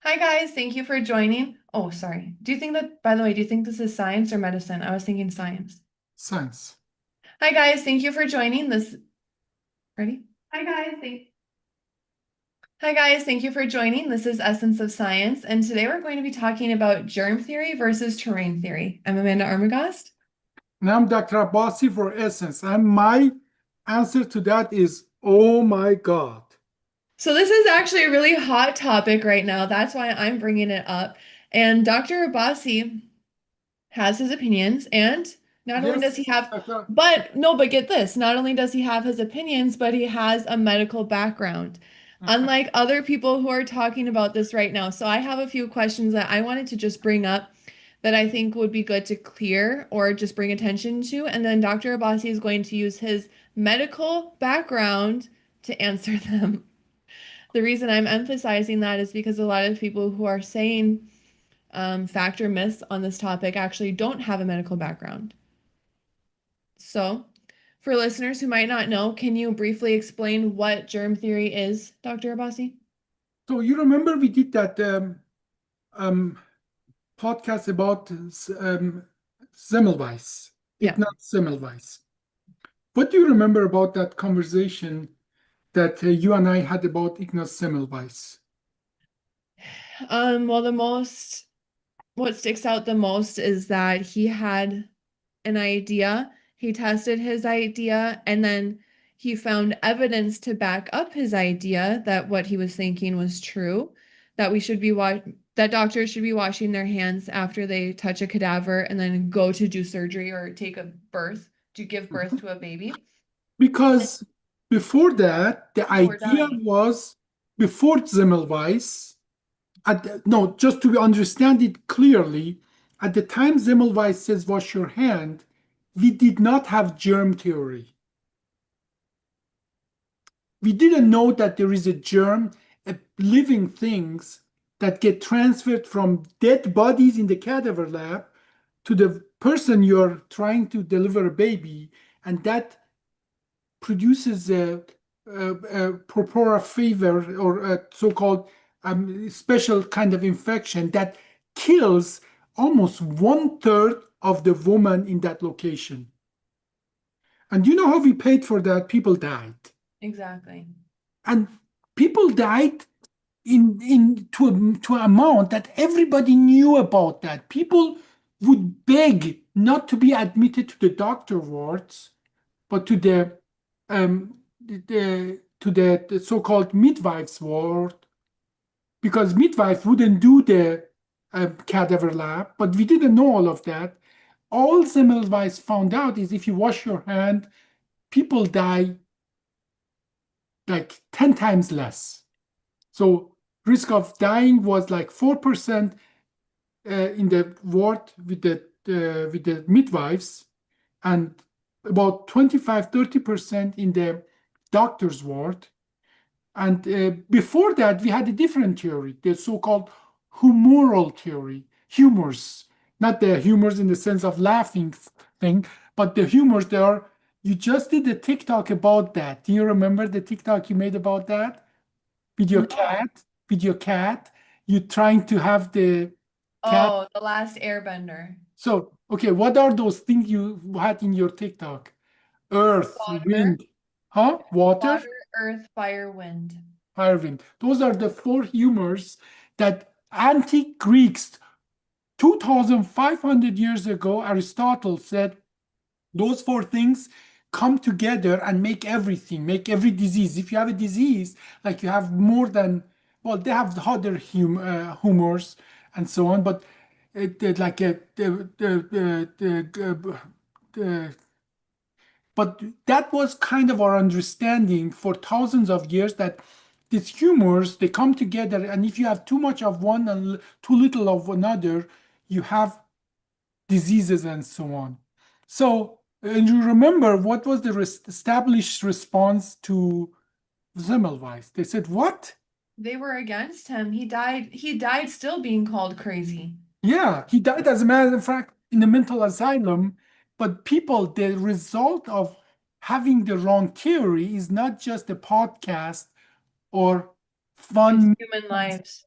Hi guys, thank you for joining. Oh, sorry. By the way, do you think this is science or medicine? I was thinking science. Science. Hi guys, thank you for joining this. Ready? Hi guys, thank you for joining. This is Essence of Science, and today we're going to be talking about germ theory versus terrain theory. I'm Amanda Armagast. And I'm Dr. Abbasi for Essence. And my answer to that is, oh my God. So this is actually a really hot topic right now. That's why I'm bringing it up. And Dr. Abbasi has his opinions, and not only does Yes, he have, Dr. but no, but get this, not only does he have his opinions, but he has a medical background, unlike other people who are talking about this right now. So I have a few questions that I wanted to just bring up that I think would be good to clear or just bring attention to. And then Dr. Abbasi is going to use his medical background to answer them. The reason I'm emphasizing that is because a lot of people who are saying fact or myths on this topic actually don't have a medical background. So, for listeners who might not know, can you briefly explain what germ theory is, Dr. Abbasi? So you remember we did that um, podcast about Semmelweis, Yeah. Ignaz Semmelweis. What do you remember about that conversation that you and I had about Ignaz Semmelweis? Well, what sticks out the most is that he had an idea, he tested his idea, and then he found evidence to back up his idea that what he was thinking was true, that we should be that doctors should be washing their hands after they touch a cadaver and then go to do surgery or take a birth to give birth Mhm. to a baby Because before that, the before idea dying. was before Semmelweis, no, just to understand it clearly, at the time Semmelweis says wash your hand, we did not have germ theory. We didn't know that there is a germ, a living things that get transferred from dead bodies in the cadaver lab to the person you're trying to deliver a baby, and that produces a purpura fever or a so-called special kind of infection that kills almost 1/3 of the woman in that location. And you know how we paid for that? People died. Exactly. And people died to an amount that everybody knew about that. People would beg not to be admitted to the doctor wards, but to the so-called midwives ward, because midwife wouldn't do the cadaver lab, but we didn't know all of that. All Semmelweis found out is if you wash your hand, people die like 10 times less. So risk of dying was like 4% in the ward with the midwives, and about 25-30% in the doctor's ward. And before that, we had a different theory, the so-called humoral theory, humors, not the humors in the sense of laughing thing, but the humors there are. You just did a TikTok about that. Do you remember the TikTok you made about that? With your No. cat, with your cat, you trying to have the cat. Oh, The Last Airbender. So, okay, what are those things you had in your TikTok? Earth, Water, wind, huh? Water, water, earth, fire, wind. fire, wind. Those are the four humors that antique Greeks 2,500 years ago, Aristotle said those four things come together and make everything, make every disease. If you have a disease, like you have more than, well, they have other humors and so on, but like the but that was kind of our understanding for thousands of years, that these humors they come together, and if you have too much of one and too little of another, you have diseases and so on. So, and you remember what was the established response to Semmelweis? They said, "What? They were against him. He died still being called crazy. Yeah, he died as a matter of fact in a mental asylum." But people, the result of having the wrong theory is not just a podcast or It's fun. human lives.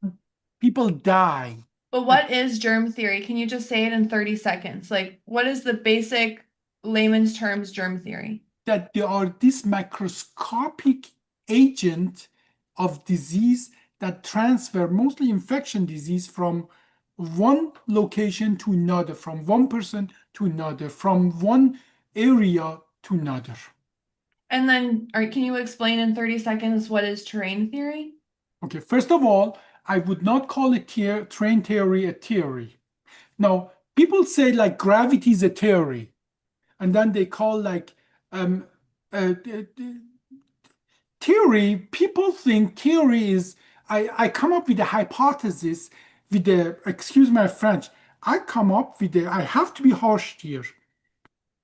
People die. But what is germ theory? Can you just say it in 30 seconds? Like, what is the basic layman's terms germ theory? That there are this microscopic agent of disease that transfer mostly infection disease from one location to another, from one person to another, from one area to another. And then, can you explain in 30 seconds what is terrain theory? Okay, first of all, I would not call it train theory a theory. Now, people say like gravity is a theory, and then they call like um, theory, people think theory is, I come up with a hypothesis with the, excuse my French, I come up with the, I have to be harsh here.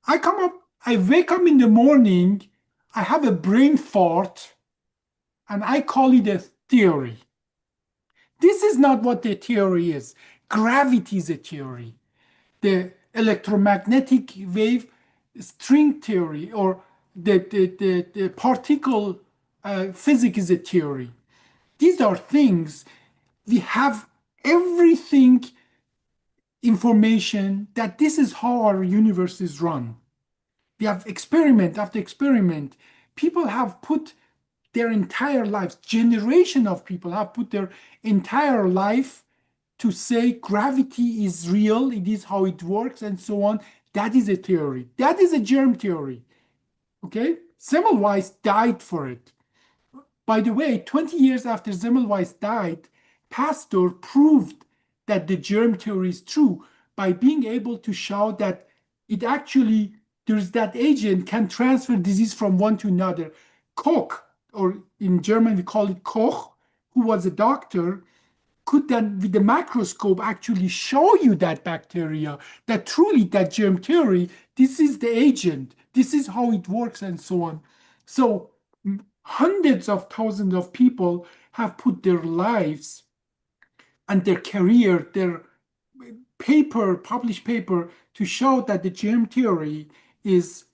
I come up, I wake up in the morning, I have a brain fart, and I call it a theory. This is not what the theory is. Gravity is a theory. The electromagnetic wave string theory or the particle physics is a theory. These are things we have everything information that this is how our universe is run. We have experiment after experiment. People have put their entire lives, generation of people have put their entire life to say gravity is real, it is how it works, and so on. That is a theory. That is a germ theory. Okay? Semmelweis died for it. By the way, 20 years after Semmelweis died, Pasteur proved that the germ theory is true by being able to show that it actually, there's that agent can transfer disease from one to another. Koch, or in German we call it Koch, who was a doctor, could then with the microscope actually show you that bacteria, that truly that germ theory, this is the agent, this is how it works, and so on. So hundreds of thousands of people have put their lives and their career, their paper, published paper, to show that the germ theory is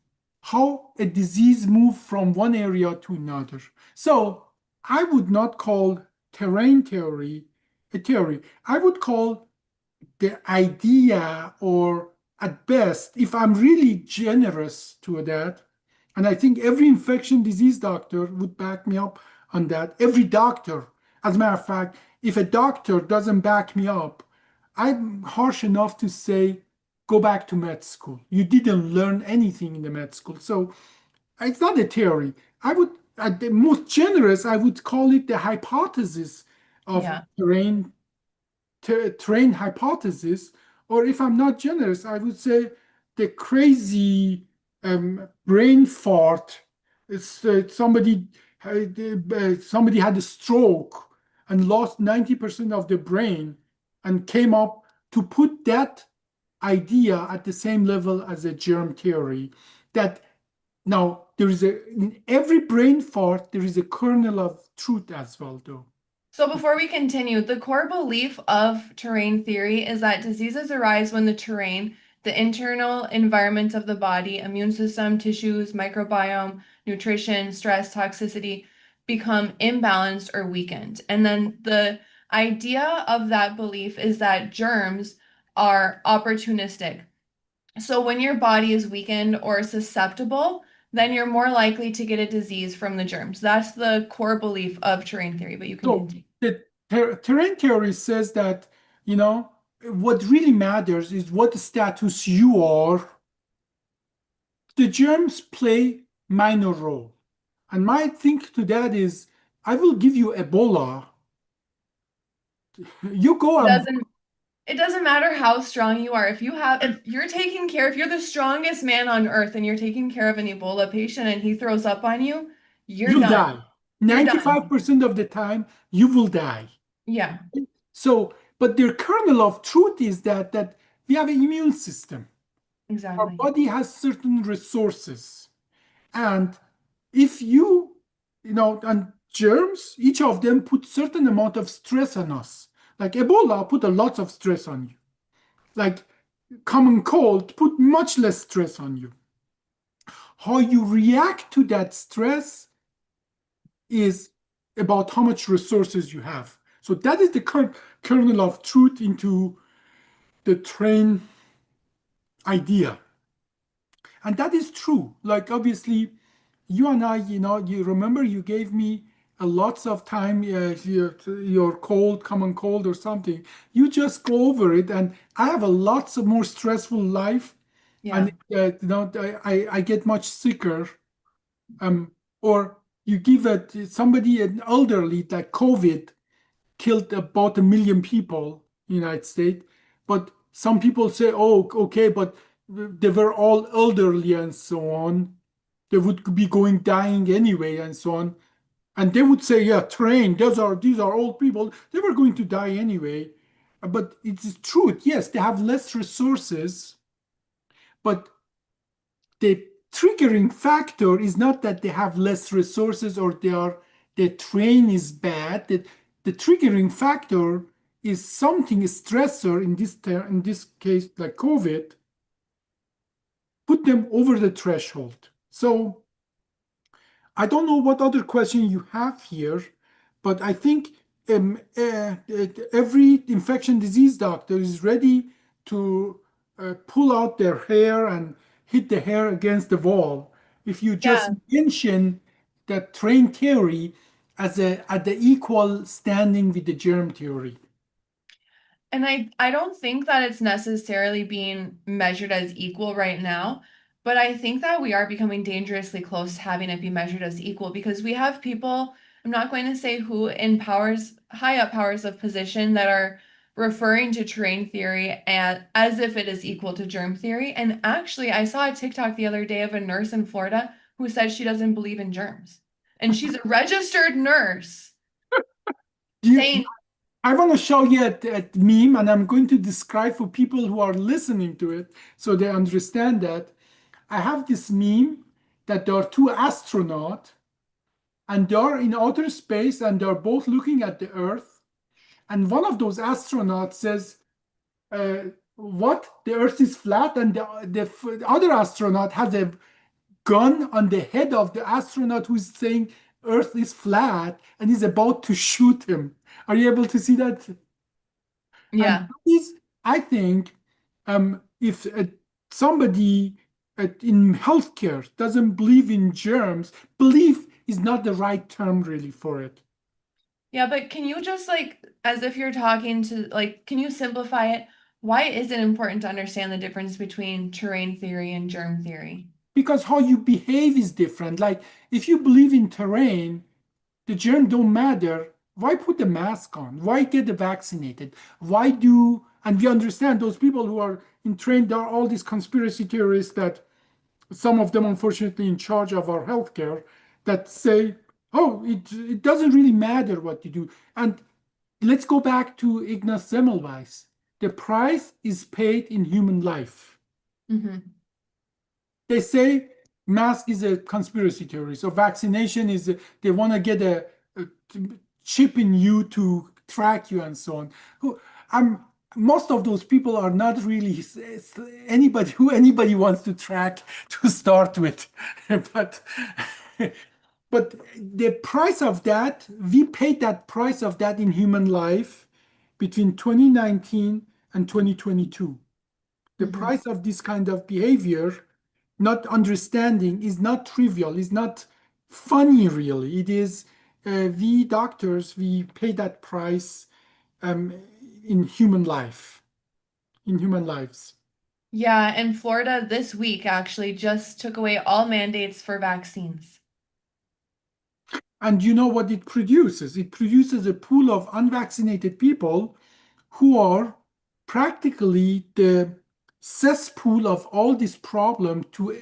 how a disease moves from one area to another. So I would not call terrain theory a theory. I would call the idea, or at best, if I'm really generous to that, and I think every infection disease doctor would back me up on that. Every doctor. As a matter of fact, if a doctor doesn't back me up, I'm harsh enough to say, go back to med school. You didn't learn anything in the med school. So it's not a theory. I would, at the most generous, I would call it the hypothesis of Yeah. terrain hypothesis, or if I'm not generous, I would say the crazy brain fart. It's somebody had a stroke and lost 90% of the brain and came up to put that idea at the same level as a germ theory. That now there is a in every brain fart there is a kernel of truth as well, though. So before we continue, the core belief of terrain theory is that diseases arise when the terrain, the internal environment of the body, immune system, tissues, microbiome, nutrition, stress, toxicity, become imbalanced or weakened. And then the idea of that belief is that germs are opportunistic. So when your body is weakened or susceptible, then you're more likely to get a disease from the germs. That's the core belief of terrain theory, but you can So continue. the terrain theory says that, you know, what really matters is what status you are. The germs play minor role. And my think to that is, I will give you Ebola. You go It and doesn't it doesn't matter how strong you are. If you're taking care, if you're the strongest man on earth and you're taking care of an Ebola patient and he throws up on you, you're you'll done. die. You're done. 95% of the time, you will die. Yeah, So, but their kernel of truth is that we have an immune system. Our exactly. body has certain resources. And if and germs, each of them put certain amount of stress on us. Like Ebola put a lot of stress on you. Like common cold put much less stress on you. How you react to that stress is about how much resources you have. So that is the kernel of truth into the train idea. And that is true. Like obviously, you and I, you remember you gave me a lots of time, your cold, common cold or something. You just go over it, and I have a lots of more stressful life, and Yeah. I get much sicker. Um, or you give it somebody an elderly like COVID killed about 1 million people in the United States. But some people say, oh, okay, but they were all elderly and so on. They would be going dying anyway and so on. And they would say, yeah, train, these are old people. They were going to die anyway. But it's truth. Yes, they have less resources, but the triggering factor is not that they have less resources or the train is bad. The triggering factor is something, a stressor in this case, like COVID, put them over the threshold. So I don't know what other question you have here, but I think every infection disease doctor is ready to pull out their hair and hit the hair against the wall. If you just Yeah. mention that train theory as a at the equal standing with the germ theory. And I don't think that it's necessarily being measured as equal right now, but I think that we are becoming dangerously close to having it be measured as equal because we have people, I'm not going to say who, in powers, high up powers of position that are referring to terrain theory as if it is equal to germ theory. And actually, I saw a TikTok the other day of a nurse in Florida who said she doesn't believe in germs. And she's a registered nurse Do you, saying, I want to show you a meme, and I'm going to describe for people who are listening to it so they understand that. I have this meme that there are two astronauts and they're in outer space and they're both looking at the Earth. And one of those astronauts says, what? The Earth is flat. And the other astronaut has a gun on the head of the astronaut who's saying Earth is flat and is about to shoot him. Are you able to see that? And yeah. that is, I think, if somebody in healthcare doesn't believe in germs, belief is not the right term really for it. Yeah, but can you just like, as if you're talking to, like, can you simplify it? Why is it important to understand the difference between terrain theory and germ theory? Because how you behave is different. Like if you believe in terrain, the germ don't matter. Why put the mask on? Why get vaccinated? Why do, and we understand those people who are in train, there are all these conspiracy theorists that some of them unfortunately in charge of our healthcare that say, oh, it doesn't really matter what you do. And let's go back to Ignaz Semmelweis. The price is paid in human life. Hmm. They say mask is a conspiracy theory. So vaccination is they want to get a chip in you to track you and so on. Who I'm most of those people are not really anybody who anybody wants to track to start with. but but the price of that, we paid that price of that in human life between 2019 and 2022. The Hmm. price of this kind of behavior, not understanding, is not trivial, is not funny, really. It is, we doctors, we pay that price um, in human life, in human lives. Yeah, and Florida this week actually just took away all mandates for vaccines. And you know what it produces? It produces a pool of unvaccinated people who are practically the cesspool of all this problem to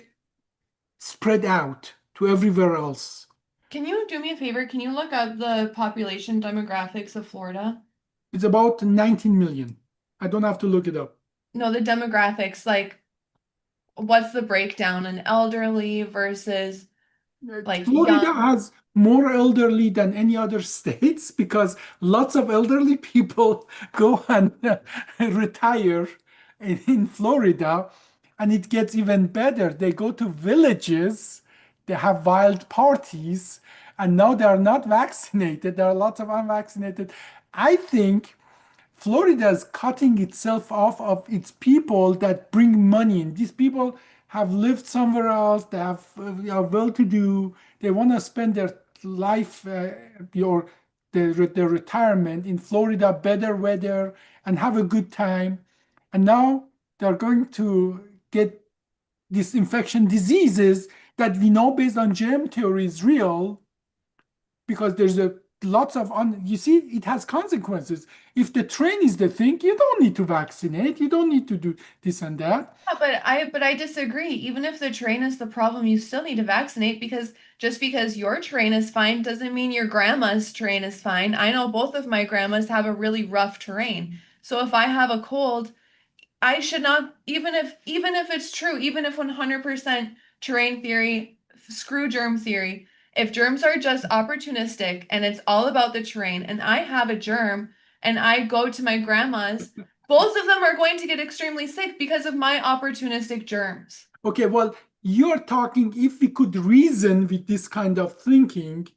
spread out to everywhere else. Can you do me a favor? Can you look up the population demographics of Florida? It's about 19 million. I don't have to look it up. No, the demographics, like what's the breakdown in elderly versus like Florida young? has more elderly than any other states because lots of elderly people go and retire in Florida, and it gets even better. They go to villages, they have wild parties, and now they are not vaccinated. There are lots of unvaccinated. I think Florida is cutting itself off of its people that bring money in. These people have lived somewhere else. They have are well-to-do. They want to spend their life or their retirement in Florida, better weather, and have a good time. And now they're going to get these infection diseases that we know based on germ theory is real because there's a lots of you see it has consequences. If the train is the thing, you don't need to vaccinate, you don't need to do this and that. Yeah, but I disagree. Even if the terrain is the problem, you still need to vaccinate because just because your terrain is fine doesn't mean your grandma's terrain is fine. I know both of my grandmas have a really rough terrain. So if I have a cold, I should not, even if it's true, even if 100% terrain theory, screw germ theory, if germs are just opportunistic and it's all about the terrain, and I have a germ and I go to my grandma's, both of them are going to get extremely sick because of my opportunistic germs. Okay, well, you're talking if we could reason with this kind of thinking,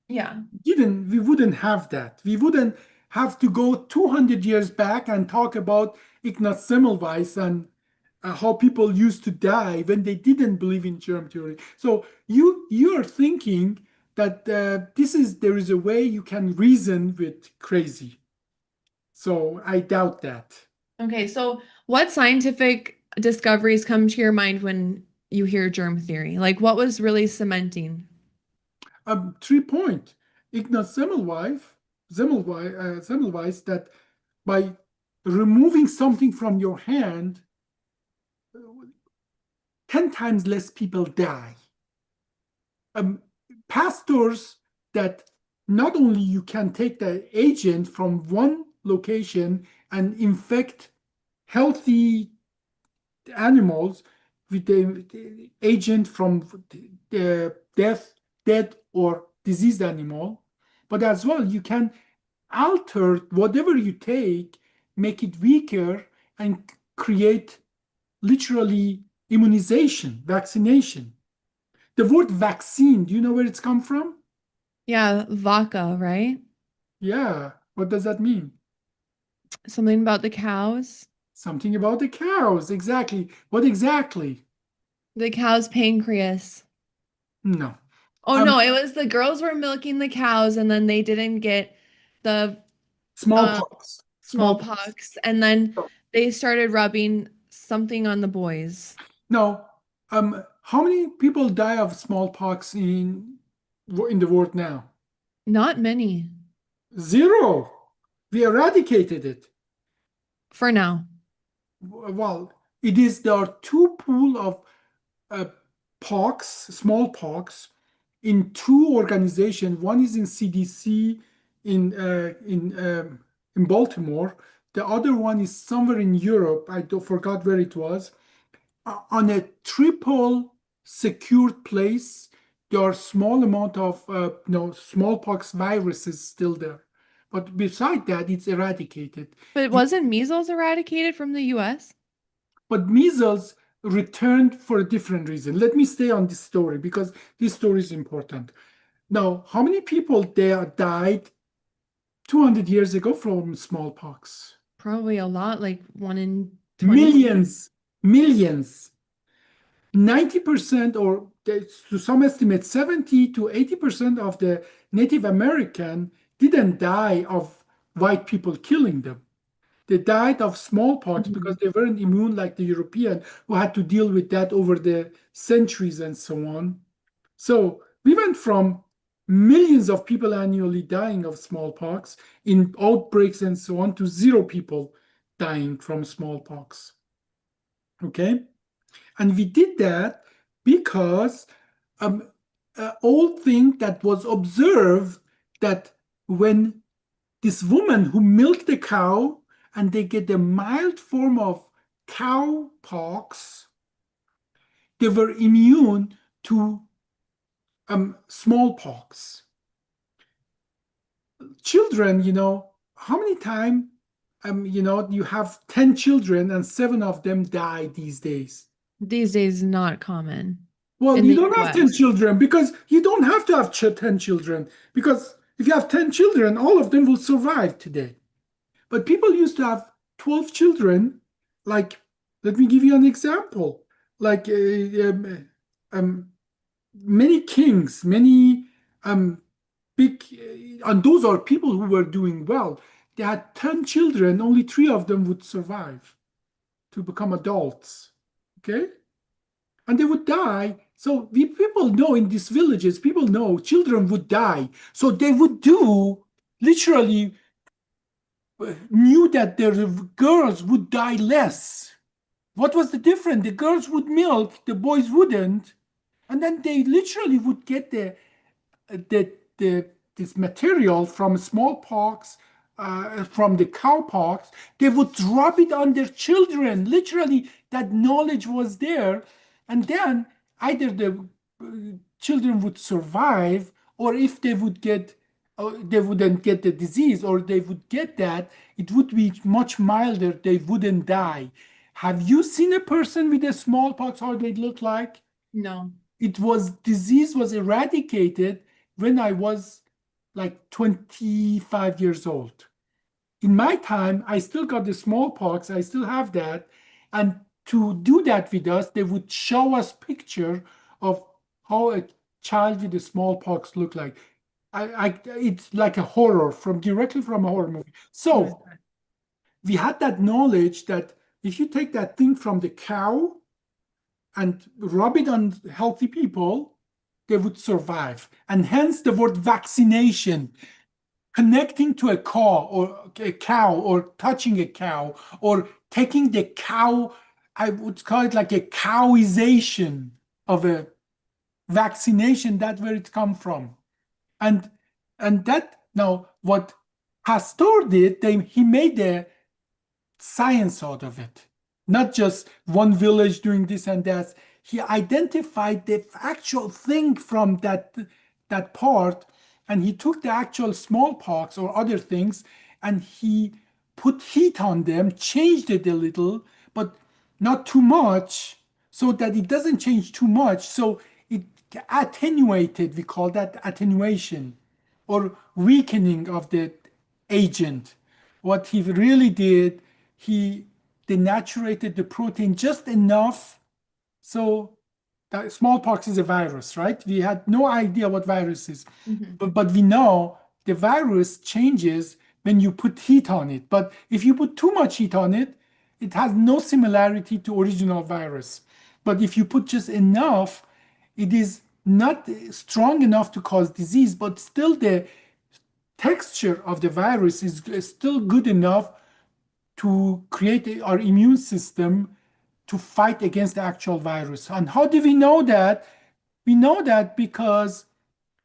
Yeah. given we wouldn't have that. We wouldn't have to go 200 years back and talk about Ignaz Semmelweis and how people used to die when they didn't believe in germ theory. So you're thinking that there is a way you can reason with crazy. So I doubt that. Okay, so what scientific discoveries come to your mind when you hear germ theory? Like what was really cementing? 3 point. Ignaz Semmelweis that by removing something from your hand, 10 times less people die. Um, Pastors that not only you can take the agent from one location and infect healthy animals with the agent from the dead or diseased animal, but as well you can alter whatever you take, make it weaker, and create literally immunization, vaccination. The word vaccine, do you know where it's come from? Yeah, vaca, right? Yeah. What does that mean? Something about the cows. Something about the cows. Exactly. What exactly? The cow's pancreas. No. Oh Um, no, it was the girls were milking the cows and then they didn't get the uh Smallpox. Smallpox. smallpox and then they started rubbing something on the boys. No. How many people die of smallpox in the world now? Not many Zero. We eradicated it. for now. Well, it is there are two pool of uh, smallpox, in two organizations. One is in CDC in Baltimore. The other one is somewhere in Europe. I don't, forgot where it was. On a triple secured place, there are small amount of smallpox viruses still there. But beside that, it's eradicated. But The wasn't measles eradicated from the US? But measles returned for a different reason. Let me stay on this story because this story is important. Now, how many people there died 200 years ago from smallpox? Probably a lot, like 1 in 20. Millions, millions. 90% or to some estimates 70 to 80% of the Native American didn't die of white people killing them. They died of smallpox because Mhm. they weren't immune like the European who had to deal with that over the centuries and so on. So we went from millions of people annually dying of smallpox in outbreaks and so on to zero people dying from smallpox. Okay. And we did that because an old thing that was observed that when this woman who milked the cow and they get a mild form of cowpox, they were immune to smallpox. Children, how many times, you have 10 children and seven of them die these days. These days, not common Well, in you the don't have 10 US. children because you don't have to have 10 children because If you have 10 children, all of them will survive today. But people used to have 12 children. Like, let me give you an example. Like, um, many kings, many big, and those are people who were doing well. They had 10 children, only three of them would survive to become adults. Okay? And they would die. So we people know in these villages, people know children would die. So they would do literally knew that their girls would die less. What was the difference? The girls would milk, the boys wouldn't, and then they literally would get the this material from smallpox, from the cowpox. They would drop it on their children. Literally, that knowledge was there, and then either the children would survive, or if they would get, they wouldn't get the disease, or they would get that, it would be much milder. They wouldn't die. Have you seen a person with a smallpox? How they look like? No. It was disease was eradicated when I was like 25 years old. In my time, I still got the smallpox. I still have that. And to do that with us, they would show us picture of how a child with the smallpox looked like. It's like a horror from directly from a horror movie. Oh my So God. we had that knowledge that if you take that thing from the cow and rub it on healthy people, they would survive. And hence the word vaccination, connecting to a cow or touching a cow or taking the cow, I would call it like a cowization of a vaccination. That's where it come from. And that now what Pasteur did, he made a science out of it, not just one village doing this and that. He identified the actual thing from that part, and he took the actual smallpox or other things, and he put heat on them, changed it a little, but not too much, so that it doesn't change too much. So it attenuated. We call that attenuation or weakening of the agent. What he really did, he denaturated the protein just enough. So that smallpox is a virus, right? We had no idea what virus is, Mhm. but we know the virus changes when you put heat on it. But if you put too much heat on it, it has no similarity to original virus. But if you put just enough, it is not strong enough to cause disease, but still the texture of the virus is still good enough to create our immune system to fight against the actual virus. And how do we know that? We know that because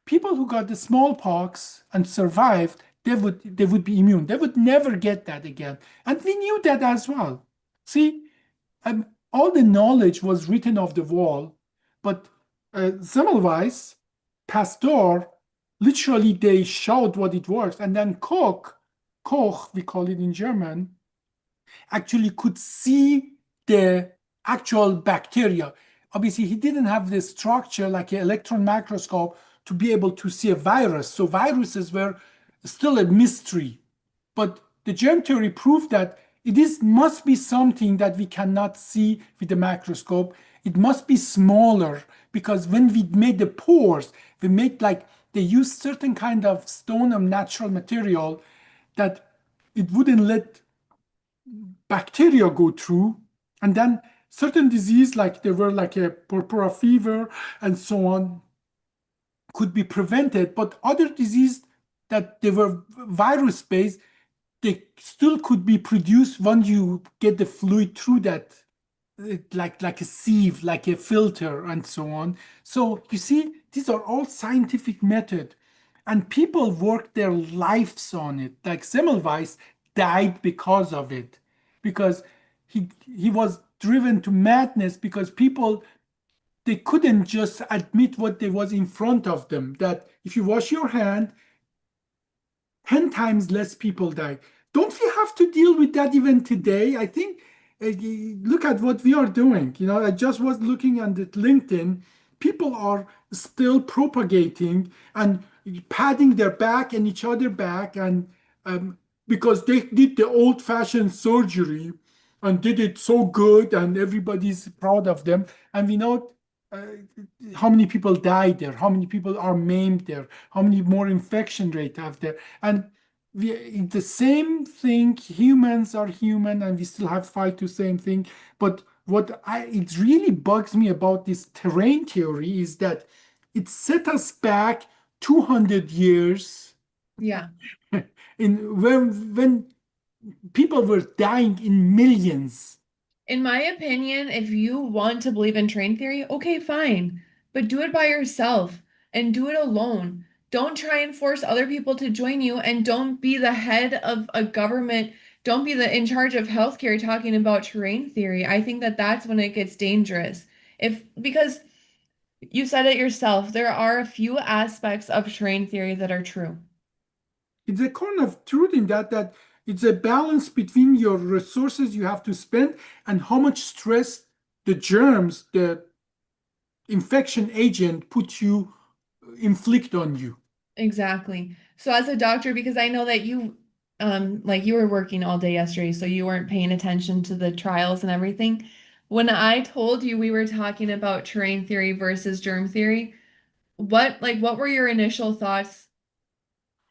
people who got the smallpox and survived, they would be immune. They would never get that again. And we knew that as well. See, all the knowledge was written off the wall, but Semmelweis, Pasteur, literally they showed what it works. And then Koch, we call it in German, actually could see the actual bacteria. Obviously, he didn't have the structure like an electron microscope to be able to see a virus. So viruses were still a mystery. But the germ theory proved that it is must be something that we cannot see with the microscope. It must be smaller because when we made the pores, we made like they used certain kind of stone or natural material that it wouldn't let bacteria go through, and then certain disease like there were like a purpura fever and so on could be prevented, but other disease that they were virus based, they still could be produced when you get the fluid through that, like a sieve, like a filter, and so on. So you see, these are all scientific method, and people work their lives on it. Like Semmelweis died because of it, because he was driven to madness because people they couldn't just admit what there was in front of them. That if you wash your hand, 10 times less people die. Don't we have to deal with that even today? I think, look at what we are doing. I just was looking on the LinkedIn. People are still propagating and patting their back and each other back, and um, because they did the old-fashioned surgery and did it so good, and everybody's proud of them. And we know uh, how many people died there, how many people are maimed there, how many more infection rate have there, and it's the same thing. Humans are human, and we still have fight the same thing. But it really bugs me about this terrain theory is that it set us back 200 years Yeah. in when people were dying in millions. In my opinion, if you want to believe in train theory, okay, fine, but do it by yourself and do it alone. Don't try and force other people to join you, and don't be the head of a government. Don't be the in charge of healthcare talking about terrain theory. I think that that's when it gets dangerous. If because you said it yourself, there are a few aspects of terrain theory that are true. It's a kind of truth in that it's a balance between your resources you have to spend and how much stress the germs, the infection agent put you inflict on you. Exactly. So as a doctor, because I know that you like you were working all day yesterday, so you weren't paying attention to the trials and everything. When I told you we were talking about terrain theory versus germ theory, what were your initial thoughts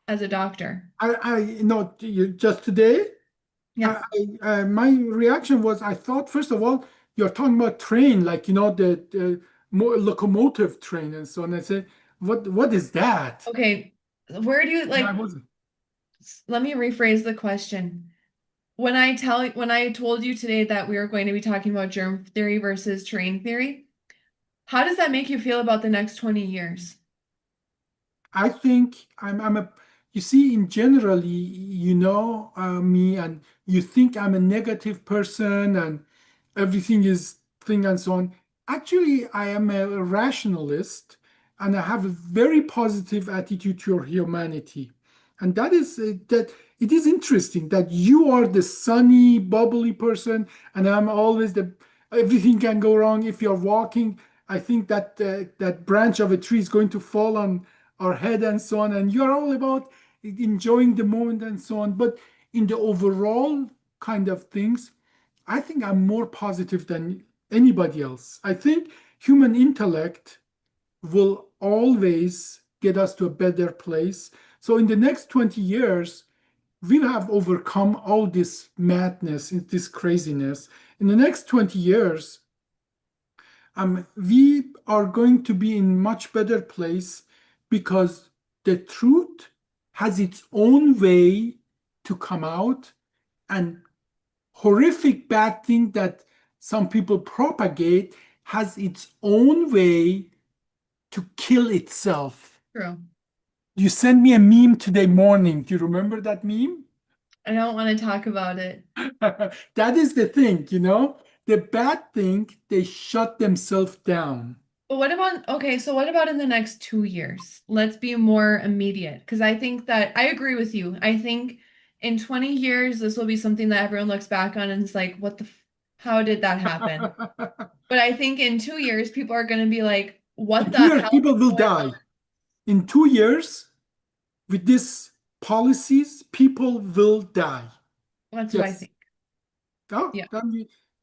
as a doctor? I not just today. Yeah. My reaction was I thought first of all you're talking about train like the more locomotive train and so on. I said what is that? Okay. Where do you And I like wasn't. let me rephrase the question. When I told you today that we were going to be talking about germ theory versus terrain theory, how does that make you feel about the next 20 years? I think I'm a, you see, in generally, me, and you think I'm a negative person and everything is thing and so on. Actually, I am a rationalist and I have a very positive attitude to your humanity. And that is that it is interesting that you are the sunny, bubbly person, and I'm always everything can go wrong if you're walking. I think that that branch of a tree is going to fall on our head and so on, and you're all about enjoying the moment and so on. But in the overall kind of things, I think I'm more positive than anybody else. I think human intellect will always get us to a better place. So in the next 20 years, we'll have overcome all this madness, this craziness. In the next 20 years, we are going to be in much better place because the truth has its own way to come out, and horrific bad thing that some people propagate has its own way to kill itself. True. You sent me a meme today morning. Do you remember that meme? I don't want to talk about it. That is the thing, the bad thing, they shut themselves down. But what about, okay, so what about in the next 2 years? Let's be more immediate because I think that I agree with you. I think in 20 years, this will be something that everyone looks back on and is like, how did that happen? But I think in 2 years, people are going to be like, what In the 2 years, hell people is will going on? die. In 2 years, with these policies, people will die. That's what I Yes. think. Oh, Yeah.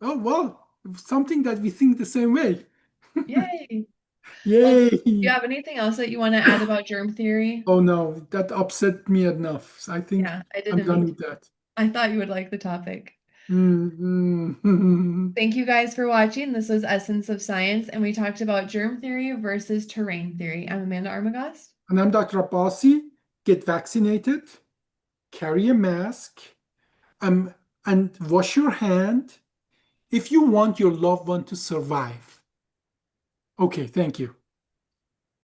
oh well, something that we think the same way. Yay. Well, do you Yay. have anything else that you want to add about germ theory? Oh no, that upset me enough. I think Yeah, I I'm didn't done mean to. with that. I thought you would like the topic. Mm. Thank you guys for watching. This was Essence of Science, and we talked about germ theory versus terrain theory. I'm Amanda Armagast. And I'm Dr. Abbasi. Get vaccinated, carry a mask, um, and wash your hand if you want your loved one to survive. Okay, thank you.